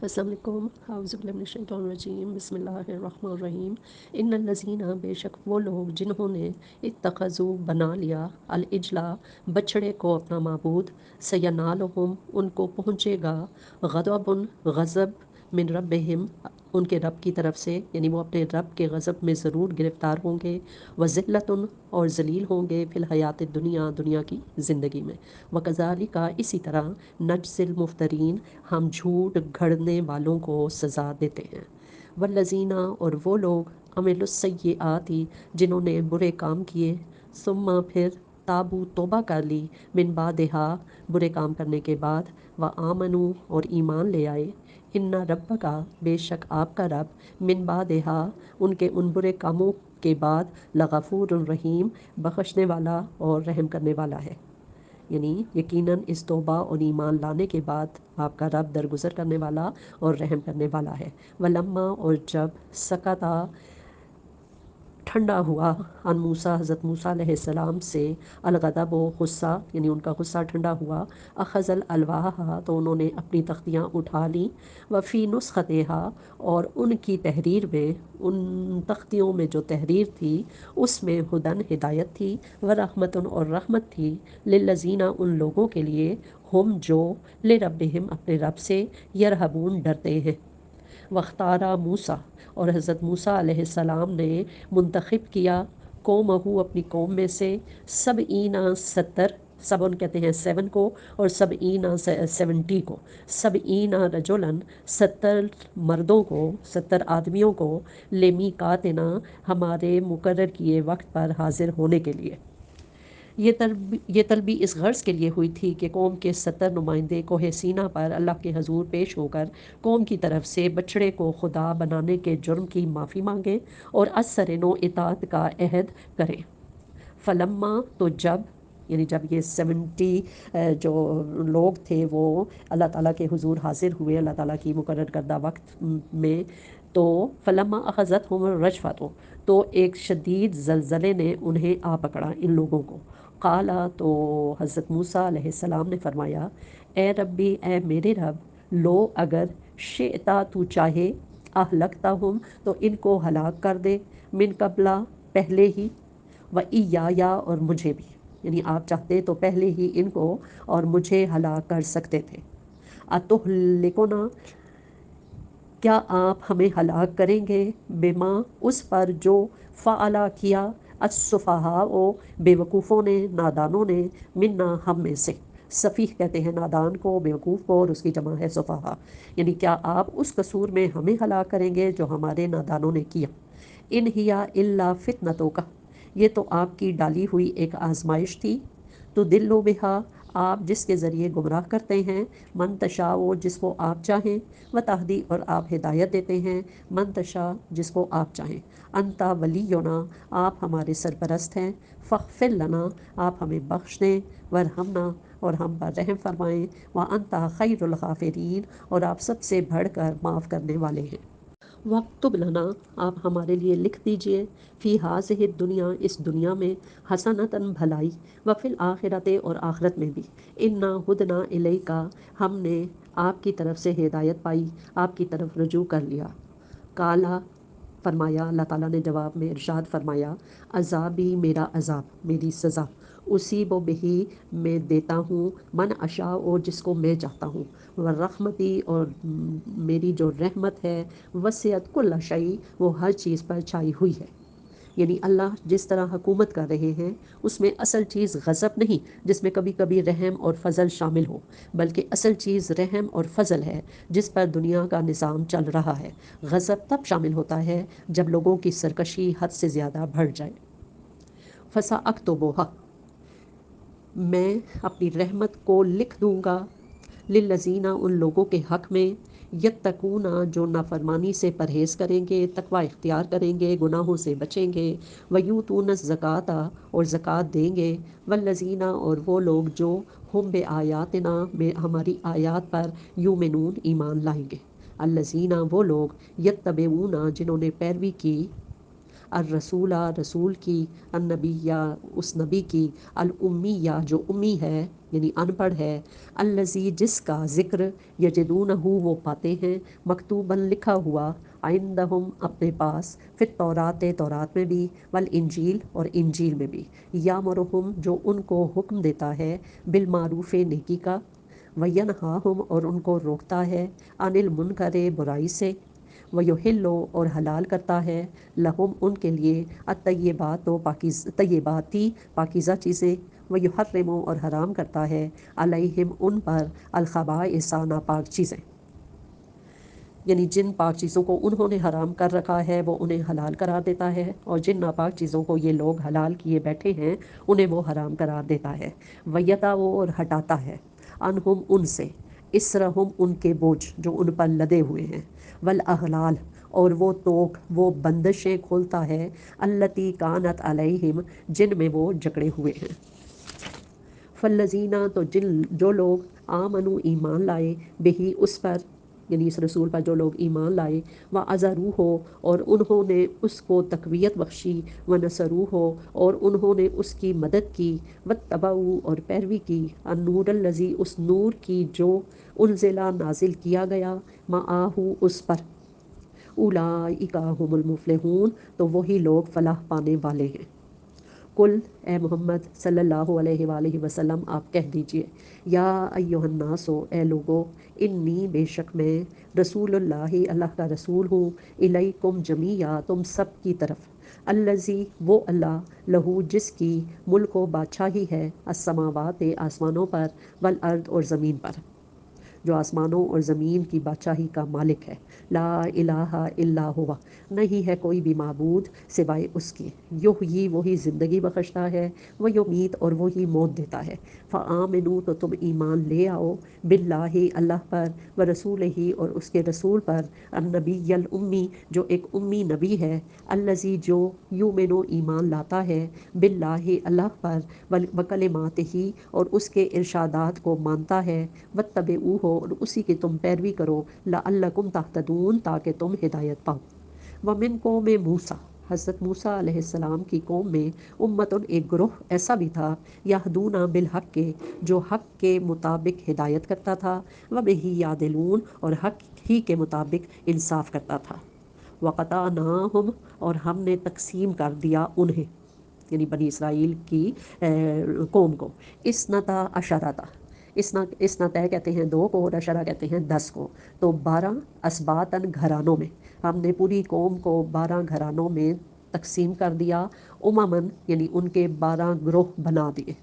السلام علیکم، اعوذ باللہ من الشیطان الرجیم، بسم اللہ الرحمن الرحیم۔ ان الذین، بے شک وہ لوگ جنہوں نے اتخذوا بنا لیا العجلہ بچڑے کو اپنا معبود، سینالہم ان کو پہنچے گا غضب غضب من ربہم ان کے رب کی طرف سے، یعنی وہ اپنے رب کے غضب میں ضرور گرفتار ہوں گے، وذلۃ اور ذلیل ہوں گے فی الحیات الدنیا دنیا کی زندگی میں، وکذالک اسی طرح نجزی المفترین ہم جھوٹ گھڑنے والوں کو سزا دیتے ہیں، والذین اور وہ لوگ عملوا السیئات جنہوں نے برے کام کیے، ثم پھر تابو توبہ کر لی، من بعدہا برے کام کرنے کے بعد، وآمنوا اور ایمان لے آئے، ان ربک بے شک آپ کا رب، من بعدہا ان کے ان برے کاموں کے بعد، لغفور رحیم بخشنے والا اور رحم کرنے والا ہے، یعنی یقیناً اس توبہ اور ایمان لانے کے بعد آپ کا رب درگزر کرنے والا اور رحم کرنے والا ہے۔ ولما اور جب سکتا ٹھنڈا ہوا عن موسیٰ حضرت موسیٰ علیہ السلام سے الغضب و غصہ، یعنی ان کا غصہ ٹھنڈا ہوا، اخذ الالواح تو انہوں نے اپنی تختیاں اٹھا لیں، وفی نسختہا اور ان کی تحریر میں، ان تختیوں میں جو تحریر تھی اس میں ہدن ہدایت تھی، ورحمتن اور رحمت تھی، للذین ان لوگوں کے لیے، ہم جو لربہم اپنے رب سے، یرہبون ڈرتے ہیں، واختارا موسیٰ اور حضرت موسیٰ علیہ السلام نے منتخب کیا، قومہ اپنی قوم میں سے، سبعین 70، سبن کہتے ہیں 7 کو، اور سبعین 70 کو، سبعین رجلن 70 مردوں کو، 70 آدمیوں کو، لمیقاتنا ہمارے مقرر کیے وقت پر حاضر ہونے کے لیے۔ یہ طلبی اس غرض کے لیے ہوئی تھی کہ قوم کے 70 نمائندے کوہ سینا پر اللہ کے حضور پیش ہو کر قوم کی طرف سے بچڑے کو خدا بنانے کے جرم کی معافی مانگیں اور از سر نو اطاعت کا عہد کریں۔ فلما تو جب، یعنی جب یہ 70 جو لوگ تھے وہ اللہ تعالیٰ کے حضور حاضر ہوئے اللہ تعالیٰ کی مقرر کردہ وقت میں، تو فلما اخذتہم الرجفۃ تو ایک شدید زلزلے نے انہیں آ پکڑا ان لوگوں کو، قالا تو حضرت موسیٰ علیہ السلام نے فرمایا، اے ربی اے میرے رب، لو اگر شئتا تو چاہے، اہلکتہم تو ان کو ہلاک کر دے، من قبلہ پہلے ہی، و ایایا اور مجھے بھی، یعنی آپ چاہتے تو پہلے ہی ان کو اور مجھے ہلاک کر سکتے تھے۔ اتہلکنا کیا آپ ہمیں ہلاک کریں گے، بما اس پر جو فعلا کیا، السفہاء بے وقوفوں نے، نادانوں نے، منا ہم میں سے، سفیہ کہتے ہیں نادان کو، بے وقوف کو، اور اس کی جمع ہے سفہاء، یعنی کیا آپ اس قصور میں ہمیں ہلاک کریں گے جو ہمارے نادانوں نے کیا۔ ان ہی الا فتنتک یہ تو آپ کی ڈالی ہوئی ایک آزمائش تھی، تو دلو بہا آپ جس کے ذریعے گمراہ کرتے ہیں، من تشاء جس کو آپ چاہیں، و تہدی اور آپ ہدایت دیتے ہیں، من تشاء جس کو آپ چاہیں، انتا ولینا آپ ہمارے سرپرست ہیں، فاغفر لنا آپ ہمیں بخش دیں، ورحمنا اور ہم پر رحم فرمائیں، وانتا خیر الغافرین اور آپ سب سے بڑھ کر معاف کرنے والے ہیں۔ وَاکْتُبْ لَنَا آپ ہمارے لیے لکھ دیجئے، فی ہٰذِہِ الدنیا اس دنیا میں، حسنۃً بھلائی، وفی الآخرۃ اور آخرت میں بھی، انا ہدنا الیک ہم نے آپ کی طرف سے ہدایت پائی، آپ کی طرف رجوع کر لیا۔ کالا فرمایا، اللہ تعالیٰ نے جواب میں ارشاد فرمایا، عذابی میرا عذاب، میری سزا، اصیب بہی میں دیتا ہوں، من اشاء جس کو میں چاہتا ہوں، ورحمتی اور میری جو رحمت ہے، وسعت کل شیء وہ ہر چیز پر چھائی ہوئی ہے، یعنی اللہ جس طرح حکومت کر رہے ہیں اس میں اصل چیز غضب نہیں جس میں کبھی کبھی رحم اور فضل شامل ہو، بلکہ اصل چیز رحم اور فضل ہے جس پر دنیا کا نظام چل رہا ہے۔ غضب تب شامل ہوتا ہے جب لوگوں کی سرکشی حد سے زیادہ بڑھ جائے۔ فَسَأَكْتُبُهَا میں اپنی رحمت کو لکھ دوں گا، للذین ان لوگوں کے حق میں، یتقون جو نافرمانی سے پرہیز کریں گے، تقوی اختیار کریں گے، گناہوں سے بچیں گے، ویؤتون الزکوٰۃ اور زکوٰۃ دیں گے، والذین اور وہ لوگ جو ہم بآیاتنا ہماری آیات پر یؤمنون ایمان لائیں گے، الذین وہ لوگ یتبعون جنہوں نے پیروی کی، الرسول رسول کی، النبی اس نبی کی، الامی جو امی ہے یعنی ان پڑھ ہے، الذی جس کا ذکر یجدونہ وہ پاتے ہیں، مکتوباً لکھا ہوا، عندہم اپنے پاس، فی التورات تورات میں بھی، والانجیل اور انجیل میں بھی، یامرہم جو ان کو حکم دیتا ہے، بالمعروف نیکی کا، وینہاہم اور ان کو روکتا ہے، عن المنکر برائی سے، ویحل اور حلال کرتا ہے، لہم ان کے لیے، الطیبات و طیباتی پاکیزہ چیزیں، ویحرم اور حرام کرتا ہے، علیہم ان پر، الخبائث ناپاک چیزیں، یعنی جن پاک چیزوں کو انہوں نے حرام کر رکھا ہے وہ انہیں حلال قرار دیتا ہے، اور جن ناپاک چیزوں کو یہ لوگ حلال کیے بیٹھے ہیں انہیں وہ حرام قرار دیتا ہے، ویتاو اور ہٹاتا ہے، انہم ان سے، اسرہم ان کے بوجھ جو ان پر لدے ہوئے ہیں، والاغلال اور وہ توق وہ بندشیں کھولتا ہے، التی کانت علیہم جن میں وہ جکڑے ہوئے ہیں، فالذین تو جو لوگ آمنو ایمان لائے، بہی اس پر، یعنی اس رسول پر جو لوگ ایمان لائے، وعزرو ہو اور انہوں نے اس کو تقویت بخشی، ونصرو ہو اور انہوں نے اس کی مدد کی، واتبعوا اور پیروی کی، النور الذی اس نور کی جو انزلہ نازل کیا گیا، معاہو اس پر، اولئک هم المفلحون تو وہی لوگ فلاح پانے والے ہیں۔ کل اے محمد صلی اللہ علیہ وآلہ وسلم آپ کہہ دیجئے، یا ایہا الناس اے لوگو، انی بے شک میں، رسول اللہ اللہ کا رسول ہوں، الیکم جمیعا تم سب کی طرف، الذی وہ اللہ، لہو جس کی، ملک و بادشاہی ہے، السماوات آسمانوں پر، والارض اور زمین پر، جو آسمانوں اور زمین کی بادشاہی کا مالک ہے، لا الہ الا ہوا نہیں ہے کوئی بھی معبود سوائے اس کے، یحیی وہی زندگی بخشتا ہے، ویمیت اور وہی موت دیتا ہے، فآمنو تو تم ایمان لے آؤ، باللہ اللہ پر، ورسولہ اور اس کے رسول پر، النبی الامی جو ایک امی نبی ہے، الذی جو یؤمنو ایمان لاتا ہے، باللہ اللہ پر، وکلماتہ اور اس کے ارشادات کو مانتا ہے، واتبعوہ اور اسی کی تم پیروی کرو، لعلکم تہتدون تاکہ تم ہدایت پاؤ، ومن قوم موسیٰ حضرت موسیٰ علیہ السلام کی قوم میں، امتن ایک گروہ ایسا بھی تھا، یہدون بالحق کے جو حق کے مطابق ہدایت کرتا تھا، وبہ یعدلون اور حق ہی کے مطابق انصاف کرتا تھا، وقطعناہم اور ہم نے تقسیم کر دیا انہیں، یعنی بنی اسرائیل کی قوم کو، اسنتا عشرتا، اسنتا کہتے ہیں 2 کو اور عشرہ کہتے ہیں 10 کو، تو 12 اسباطن گھرانوں میں، ہم نے پوری قوم کو 12 گھرانوں میں تقسیم کر دیا، اممن یعنی ان کے 12 گروہ بنا دیے۔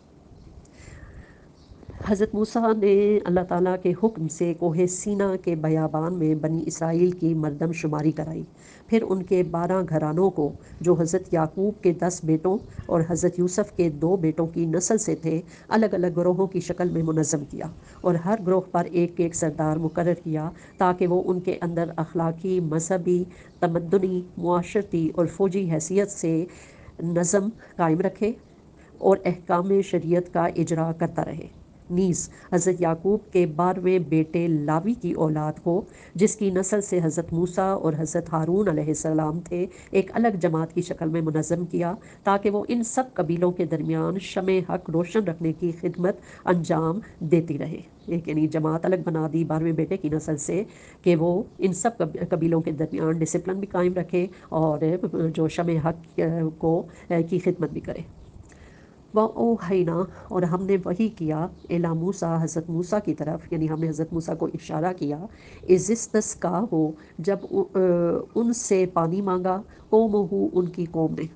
حضرت موسیٰ نے اللہ تعالیٰ کے حکم سے کوہ سینا کے بیابان میں بنی اسرائیل کی مردم شماری کرائی، پھر ان کے 12 گھرانوں کو جو حضرت یعقوب کے 10 بیٹوں اور حضرت یوسف کے 2 بیٹوں کی نسل سے تھے، الگ الگ گروہوں کی شکل میں منظم کیا، اور ہر گروہ پر ایک ایک سردار مقرر کیا، تاکہ وہ ان کے اندر اخلاقی، مذہبی، تمدنی، معاشرتی اور فوجی حیثیت سے نظم قائم رکھے اور احکام شریعت کا اجرا کرتا رہے۔ نیز حضرت یعقوب کے 12ویں بیٹے لاوی کی اولاد کو، جس کی نسل سے حضرت موسیٰ اور حضرت ہارون علیہ السلام تھے، ایک الگ جماعت کی شکل میں منظم کیا، تاکہ وہ ان سب قبیلوں کے درمیان شمع حق روشن رکھنے کی خدمت انجام دیتی رہے۔ ایک یعنی جماعت الگ بنا دی 12ویں بیٹے کی نسل سے، کہ وہ ان سب قبیلوں کے درمیان ڈسپلن بھی قائم رکھے اور جو شمع حق کو کی خدمت بھی کرے۔ وَأَوْحَيْنَا اور ہم نے وحی کیا، اِلیٰ موسیٰ حضرت موسیٰ کی طرف، یعنی ہم نے حضرت موسیٰ کو اشارہ کیا، اِذِ اسْتَسْقَاهُ جب ان سے پانی مانگا، قومہ ان کی قوم نے،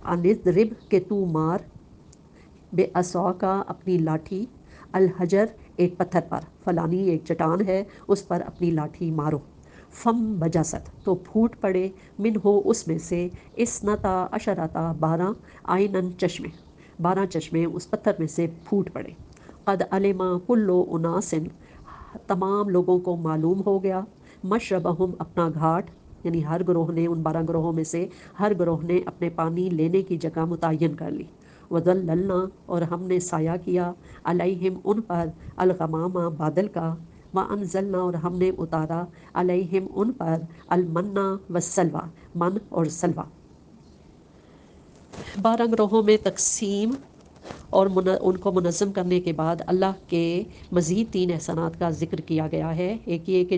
ان اضرب کہ تو مار، بعصاک اپنی لاٹھی، الحجر ایک پتھر پر، فلانی ایک چٹان ہے اس پر اپنی لاٹھی مارو، فم بجست تو پھوٹ پڑے، منہ اس میں سے، اسنتا عشرتا 12 عینن چشمے، 12 چشمے اس پتھر میں سے پھوٹ پڑے، قد علم کل اناس تمام لوگوں کو معلوم ہو گیا، مشربہم اپنا گھاٹ، یعنی ہر گروہ نے ان 12 گروہوں میں سے ہر گروہ نے اپنے پانی لینے کی جگہ متعین کر لی، وَظَلَّلْنَا اور ہم نے سایہ کیا، علیہم ان پر، الغمام بادل کا، وَأَنزَلْنَا اور ہم نے اتارا، علیہم ان پر، المنّ والسلویٰ من اور سلویٰ۔ 12 گروہوں میں تقسیم اور ان کو منظم کرنے کے بعد اللہ کے مزید 3 احسانات کا ذکر کیا گیا ہے۔ ایک یہ کہ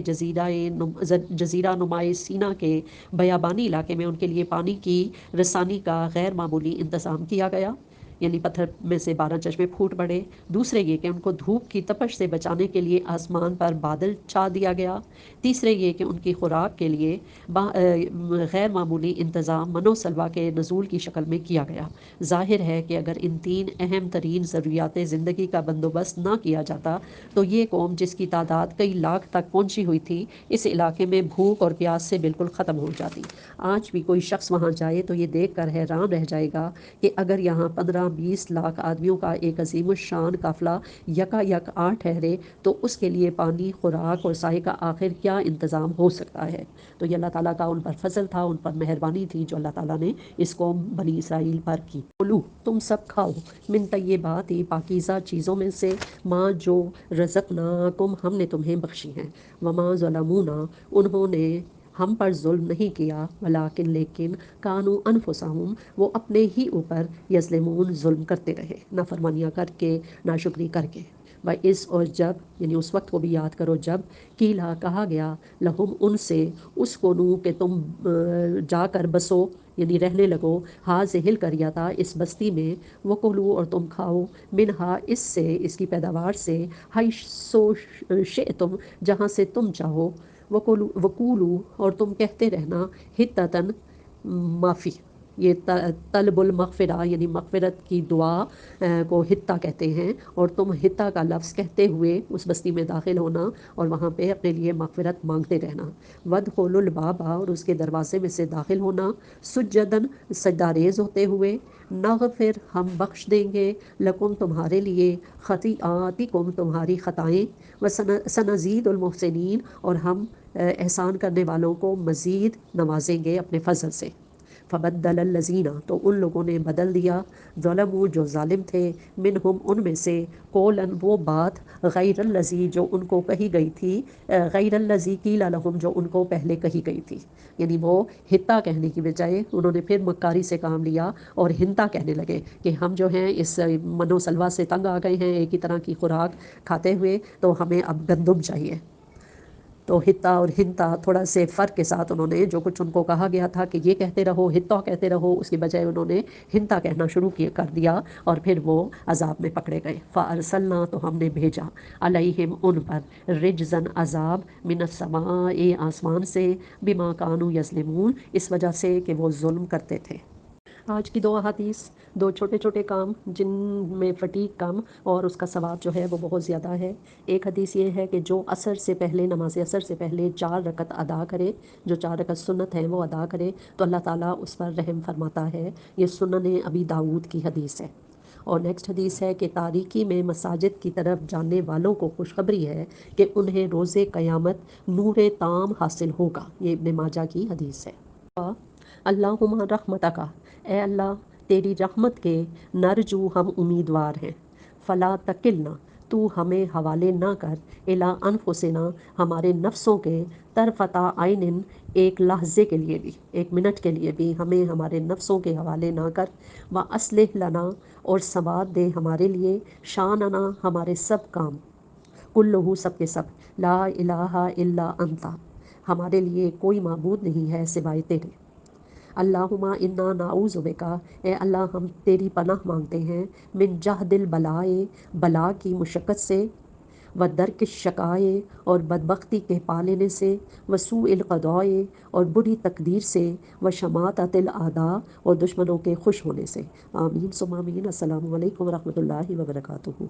جزیرہ نمائے سینا کے بیابانی علاقے میں ان کے لیے پانی کی رسانی کا غیر معمولی انتظام کیا گیا، یعنی پتھر میں سے 12 چشمے پھوٹ پڑے۔ دوسرے یہ کہ ان کو دھوپ کی تپش سے بچانے کے لیے آسمان پر بادل چھا دیا گیا۔ تیسرے یہ کہ ان کی خوراک کے لیے غیر معمولی انتظام من و سلوہ کے نزول کی شکل میں کیا گیا۔ ظاہر ہے کہ اگر ان 3 اہم ترین ضروریات زندگی کا بندوبست نہ کیا جاتا تو یہ قوم جس کی تعداد کئی لاکھ تک پہنچی ہوئی تھی، اس علاقے میں بھوک اور پیاس سے بالکل ختم ہو جاتی۔ آج بھی کوئی شخص وہاں جائے تو یہ دیکھ کر حیران رہ جائے گا کہ اگر یہاں 15-20 لاکھ آدمیوں کا ایک عظیم الشان قافلہ یکا یک آ ٹھہرے تو اس کے لیے پانی، خوراک اور سائے کا آخر کیا انتظام ہو سکتا ہے۔ تو یہ اللہ تعالیٰ کا ان پر فضل تھا، ان پر مہربانی تھی جو اللہ تعالیٰ نے اس قوم بنی اسرائیل پر کی۔ بولو تم سب کھاؤ من طیبات پاکیزہ چیزوں میں سے ماں جو رزقناکم ہم نے تمہیں بخشی ہیں، وما ظلمونا انہوں نے ہم پر ظلم نہیں کیا، ولیکن لیکن کانوا انفسہم وہ اپنے ہی اوپر یظلمون ظلم کرتے رہے، نافرمانیاں کر کے، ناشکری کر کے۔ وَإِذْ اور جب، یعنی اس وقت کو بھی یاد کرو جب قیلا کہا گیا لہم ان سے اسکنوا کہ تم جا کر بسو، یعنی رہنے لگو، ہاذہ القریۃ اس بستی میں، وکلوا اور تم کھاؤ، منہا اس سے، اس کی پیداوار سے، حیث شئتم جہاں سے تم چاہو، وقولوا اور تم کہتے رہنا، حطۃ معافی، یہ طلب المغفرہ یعنی مغفرت کی دعا کو حطہ کہتے ہیں، اور تم حطہ کا لفظ کہتے ہوئے اس بستی میں داخل ہونا اور وہاں پہ اپنے لیے مغفرت مانگتے رہنا۔ وادخلوا الباب اور اس کے دروازے میں سے داخل ہونا، سجداً سجدہ ریز ہوتے ہوئے، نغفر ہم بخش دیں گے، لکم تمہارے لیے، خطیئاتکم تمہاری خطائیں، وسنزید المحسنین اور ہم احسان کرنے والوں کو مزید نوازیں گے اپنے فضل سے۔ فبدل الذین تو ان لوگوں نے بدل دیا، ظلموا جو ظالم تھے، منہم ان میں سے، قولا وہ بات، غیر الذی جو ان کو کہی گئی تھی، غیر الذی قیل لہم جو ان کو پہلے کہی گئی تھی، یعنی وہ حطہ کہنے کی بجائے انہوں نے پھر مکاری سے کام لیا اور ہنتا کہنے لگے کہ ہم جو ہیں اس من و سلوہ سے تنگ آ گئے ہیں ایک ہی طرح کی خوراک کھاتے ہوئے، تو ہمیں اب گندم چاہیے۔ تو حطہ اور ہنتا تھوڑا سے فرق کے ساتھ انہوں نے جو کچھ ان کو کہا گیا تھا کہ یہ کہتے رہو، حطہ کہتے رہو، اس کی بجائے انہوں نے ہنتا کہنا شروع کر دیا اور پھر وہ عذاب میں پکڑے گئے۔ فَأَرْسَلْنَا تو ہم نے بھیجا، علیہم ان پر، رجزاً عذاب، من السماء آسمان سے، بما کانوا یظلمون اس وجہ سے کہ وہ ظلم کرتے تھے۔ آج کی 2 احادیث، 2 چھوٹے چھوٹے کام جن میں فٹیگ کم اور اس کا ثواب جو ہے وہ بہت زیادہ ہے۔ ایک حدیث یہ ہے کہ جو عصر سے پہلے، نماز عصر سے پہلے 4 رکعت ادا کرے، جو 4 رکعت سنت ہے وہ ادا کرے تو اللہ تعالیٰ اس پر رحم فرماتا ہے۔ یہ سنن ابی داؤد کی حدیث ہے۔ اور نیکسٹ حدیث ہے کہ تاریکی میں مساجد کی طرف جانے والوں کو خوشخبری ہے کہ انہیں روز قیامت نور تام حاصل ہوگا۔ یہ ابن ماجہ کی حدیث ہے۔ اللہم رحمتک اے اللہ تیری رحمت کے، نرجو ہم امیدوار ہیں، فلا تکلنا تو ہمیں حوالے نہ کر، الی انفسنا ہمارے نفسوں کے، طرفۃ عین ایک لحظے کے لیے بھی، 1 منٹ کے لیے بھی ہمیں ہمارے نفسوں کے حوالے نہ کر، واصلح لنا اور سنوار دے ہمارے لیے، شاننا ہمارے سب کام، کلہ سب کے سب، لا الہ الا انت ہمارے لیے کوئی معبود نہیں ہے سوائے تیرے۔ اللہم انا نعوذ بک اے اللہ ہم تیری پناہ مانگتے ہیں، من جہد البلاء بلا کی مشقت سے، و درک الشقاء اور بدبختی کے پا لینے سے، و سوء القضاء اور بری تقدیر سے، و شماتۃ الاعداء اور دشمنوں کے خوش ہونے سے۔ آمین ثم آمین۔ السلام علیکم ورحمۃ اللہ وبرکاتہ۔